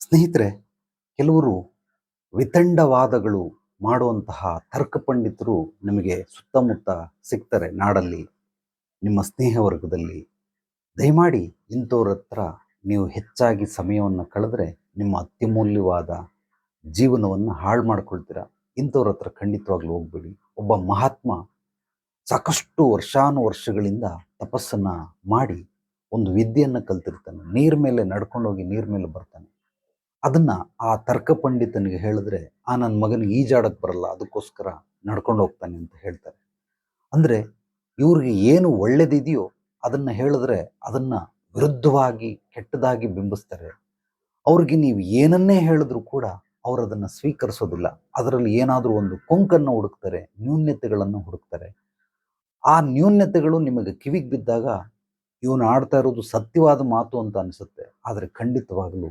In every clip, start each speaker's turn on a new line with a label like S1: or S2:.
S1: ಸ್ನೇಹಿತರೆ, ಕೆಲವರು ವಿತಂಡವಾದಗಳು ಮಾಡುವಂತಹ ತರ್ಕ ಪಂಡಿತರು ನಿಮಗೆ ಸುತ್ತಮುತ್ತ ಸಿಗ್ತಾರೆ ನಾಡಲ್ಲಿ, ನಿಮ್ಮ ಸ್ನೇಹ ವರ್ಗದಲ್ಲಿ. ದಯಮಾಡಿ ಇಂಥವ್ರ ಹತ್ರ ನೀವು ಹೆಚ್ಚಾಗಿ ಸಮಯವನ್ನು ಕಳೆದ್ರೆ ನಿಮ್ಮ ಅತ್ಯಮೂಲ್ಯವಾದ ಜೀವನವನ್ನು ಹಾಳು ಮಾಡ್ಕೊಳ್ತೀರಾ. ಇಂಥವ್ರ ಹತ್ರ ಖಂಡಿತವಾಗ್ಲೂ ಹೋಗ್ಬೇಡಿ. ಒಬ್ಬ ಮಹಾತ್ಮ ಸಾಕಷ್ಟು ವರ್ಷಾನುವರ್ಷಗಳಿಂದ ತಪಸ್ಸನ್ನ ಮಾಡಿ ಒಂದು ವಿದ್ಯೆಯನ್ನು ಕಲ್ತಿರ್ತಾನೆ. ನೀರ್ ಮೇಲೆ ನಡ್ಕೊಂಡೋಗಿ ನೀರ್ ಮೇಲೆ ಬರ್ತಾನೆ. ಅದನ್ನ ಆ ತರ್ಕ ಪಂಡಿತನಿಗೆ ಹೇಳಿದ್ರೆ, ನನ್ನ ಮಗನಿಗೆ ಈಜಾಡಕ್ ಬರಲ್ಲ, ಅದಕ್ಕೋಸ್ಕರ ನಡ್ಕೊಂಡು ಹೋಗ್ತಾನೆ ಅಂತ ಹೇಳ್ತಾರೆ. ಅಂದ್ರೆ ಇವ್ರಿಗೆ ಏನು ಒಳ್ಳೇದಿದೆಯೋ ಅದನ್ನ ಹೇಳಿದ್ರೆ ಅದನ್ನ ವಿರುದ್ಧವಾಗಿ ಕೆಟ್ಟದಾಗಿ ಬಿಂಬಿಸ್ತಾರೆ. ಅವ್ರಿಗೆ ನೀವು ಏನನ್ನೇ ಹೇಳಿದ್ರು ಕೂಡ ಅವ್ರು ಅದನ್ನ ಸ್ವೀಕರಿಸೋದಿಲ್ಲ. ಅದರಲ್ಲಿ ಏನಾದರೂ ಒಂದು ಕೊಂಕನ್ನು ಹುಡುಕ್ತಾರೆ, ನ್ಯೂನ್ಯತೆಗಳನ್ನು ಹುಡುಕ್ತಾರೆ. ಆ ನ್ಯೂನ್ಯತೆಗಳು ನಿಮಗೆ ಕಿವಿಗೆ ಬಿದ್ದಾಗ ಇವನು ಆಡ್ತಾ ಇರೋದು ಸತ್ಯವಾದ ಮಾತು ಅಂತ ಅನಿಸುತ್ತೆ. ಆದರೆ ಖಂಡಿತವಾಗಲೂ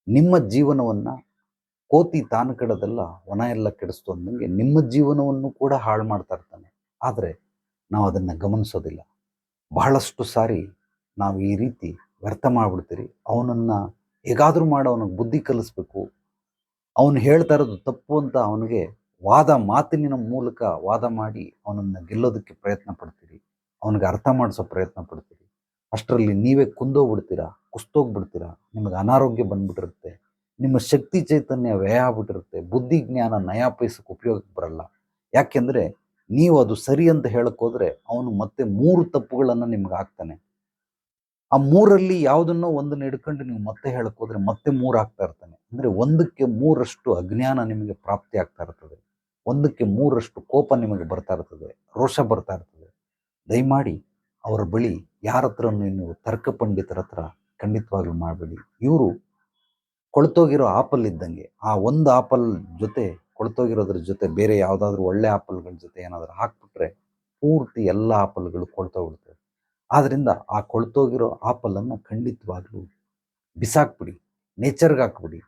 S1: ನಿಮ್ಮ ಜೀವನವನ್ನ ಕೋತಿ ತಾನು ಕೆಡದಲ್ಲ ವನ ಎಲ್ಲ ಕೆಡಿಸ್ತು ಅಂದಂಗೆ ನಿಮ್ಮ ಜೀವನವನ್ನು ಕೂಡ ಹಾಳು ಮಾಡ್ತಾ ಇರ್ತಾನೆ. ಆದರೆ ನಾವು ಅದನ್ನು ಗಮನಿಸೋದಿಲ್ಲ. ಬಹಳಷ್ಟು ಸಾರಿ ನಾವು ಈ ರೀತಿ ವ್ಯರ್ಥ ಮಾಡಿಬಿಡ್ತೀರಿ. ಅವನನ್ನು ಹೇಗಾದರೂ ಮಾಡಿ ಅವನಿಗೆ ಬುದ್ಧಿ ಕಲಿಸ್ಬೇಕು, ಅವನು ಹೇಳ್ತಾ ಇರೋದು ತಪ್ಪು ಅಂತ ಅವನಿಗೆ ಮಾತಿನ ಮೂಲಕ ವಾದ ಮಾಡಿ ಅವನನ್ನು ಗೆಲ್ಲೋದಕ್ಕೆ ಪ್ರಯತ್ನ ಪಡ್ತೀರಿ. ಅವನಿಗೆ ಅರ್ಥ ಮಾಡಿಸೋ ಪ್ರಯತ್ನ ಪಡ್ತೀರಿ. ಅಷ್ಟರಲ್ಲಿ ನೀವೇ ಕುಂದೋಗ್ಬಿಡ್ತೀರಾ, ಕುಸ್ತೋಗ್ಬಿಡ್ತೀರಾ. ನಿಮಗೆ ಅನಾರೋಗ್ಯ ಬಂದ್ಬಿಟ್ಟಿರುತ್ತೆ. ನಿಮ್ಮ ಶಕ್ತಿ ಚೈತನ್ಯ ವ್ಯಯ ಆಗ್ಬಿಟ್ಟಿರುತ್ತೆ. ಬುದ್ಧಿ ಜ್ಞಾನ ನಯಾ ಪೈಸಕ್ಕೆ ಉಪಯೋಗಕ್ಕೆ ಬರಲ್ಲ. ಯಾಕೆಂದರೆ ನೀವು ಅದು ಸರಿ ಅಂತ ಹೇಳಕ್ಕೆ ಹೋದರೆ ಅವನು ಮತ್ತೆ 3 ತಪ್ಪುಗಳನ್ನು ನಿಮ್ಗೆ ಹಾಕ್ತಾನೆ. ಆ 3ರಲ್ಲಿ ಯಾವುದನ್ನೋ ಒಂದನ್ನು ಹಿಡ್ಕೊಂಡು ನೀವು ಮತ್ತೆ ಹೇಳಕ್ಕೆ ಹೋದರೆ ಮತ್ತೆ 3 ಆಗ್ತಾ ಇರ್ತಾನೆ. ಅಂದರೆ 1ಕ್ಕೆ 3ರಷ್ಟು ಅಜ್ಞಾನ ನಿಮಗೆ ಪ್ರಾಪ್ತಿ ಆಗ್ತಾ ಇರ್ತದೆ. 1ಕ್ಕೆ 3ರಷ್ಟು ಕೋಪ ನಿಮಗೆ ಬರ್ತಾ ಇರ್ತದೆ, ರೋಷ ಬರ್ತಾ ಇರ್ತದೆ. ದಯಮಾಡಿ ಅವರ ಬಳಿ ಯಾರ ಹತ್ರನೂ ನೀವು ತರ್ಕ ಪಂಡಿತರ ಹತ್ರ ಖಂಡಿತವಾಗ್ಲೂ ಮಾಡಬೇಡಿ. ಇವರು ಕೊಳ್ತೋಗಿರೋ ಆಪಲ್ ಇದ್ದಂಗೆ. ಆ ಒಂದು ಆಪಲ್ ಜೊತೆ ಕೊಳ್ತೋಗಿರೋದ್ರ ಜೊತೆ ಬೇರೆ ಯಾವುದಾದ್ರೂ ಒಳ್ಳೆ ಆಪಲ್ಗಳ ಜೊತೆ ಏನಾದರೂ ಹಾಕ್ಬಿಟ್ರೆ ಪೂರ್ತಿ ಎಲ್ಲ ಆಪಲ್ಗಳು ಕೊಳ್ತೋಗ್ಬಿಡ್ತವೆ. ಆದ್ದರಿಂದ ಆ ಕೊಳ್ತೋಗಿರೋ ಆಪಲನ್ನು ಖಂಡಿತವಾಗ್ಲೂ ಬಿಸಾಕ್ಬಿಡಿ, ನೇಚರ್ಗೆ ಹಾಕ್ಬಿಡಿ.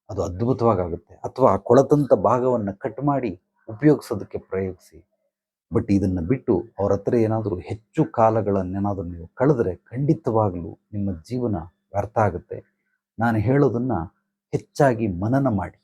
S1: ಅದು ಅದ್ಭುತವಾಗುತ್ತೆ. ಅಥವಾ ಆ ಕೊಳತಂಥ ಭಾಗವನ್ನು ಕಟ್ ಮಾಡಿ ಉಪಯೋಗಿಸೋದಕ್ಕೆ ಪ್ರಯೋಗಿಸಿ. ಬಟ್ ಇದನ್ನು ಬಿಟ್ಟು ಅವ್ರ ಹತ್ರ ಏನಾದರೂ ಹೆಚ್ಚು ಕಾಲಗಳನ್ನೇನಾದರೂ ನೀವು ಕಳೆದ್ರೆ ಖಂಡಿತವಾಗ್ಲೂ ನಿಮ್ಮ ಜೀವನ ವ್ಯರ್ಥ ಆಗುತ್ತೆ. ನಾನು ಹೇಳೋದನ್ನು ಹೆಚ್ಚಾಗಿ ಮನನ ಮಾಡಿ.